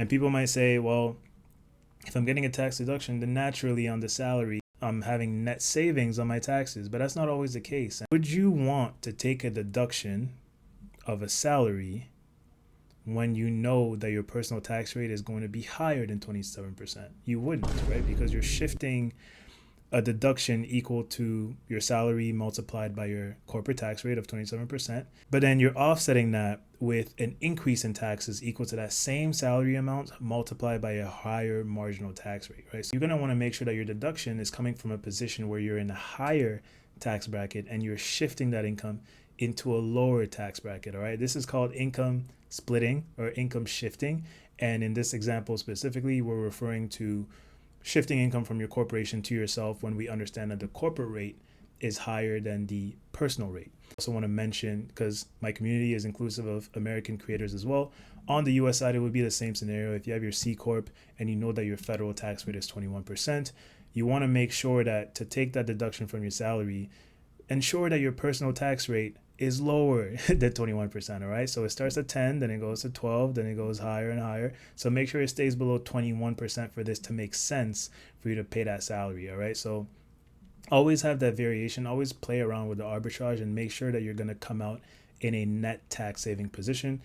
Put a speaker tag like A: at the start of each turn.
A: And people might say, well, if I'm getting a tax deduction, then naturally on the salary, I'm having net savings on my taxes. But that's not always the case. Would you want to take a deduction of a salary when you know that your personal tax rate is going to be higher than 27%? You wouldn't, right? Because you're shifting a deduction equal to your salary multiplied by your corporate tax rate of 27%. But then you're offsetting that with an increase in taxes equal to that same salary amount multiplied by a higher marginal tax rate, right? So you're going to want to make sure that your deduction is coming from a position where you're in a higher tax bracket and you're shifting that income into a lower tax bracket, all right? This is called income splitting or income shifting. And in this example specifically, we're referring to shifting income from your corporation to yourself when we understand that the corporate rate is higher than the personal rate. I also want to mention, because my community is inclusive of American creators as well, on the US side, it would be the same scenario. If you have your C Corp and you know that your federal tax rate is 21%, you want to make sure that to take that deduction from your salary, ensure that your personal tax rate is lower than 21%, all right? So it starts at 10, then it goes to 12, then it goes higher and higher. So make sure it stays below 21% for this to make sense for you to pay that salary, all right? So always have that variation, always play around with the arbitrage and make sure that you're going to come out in a net tax saving position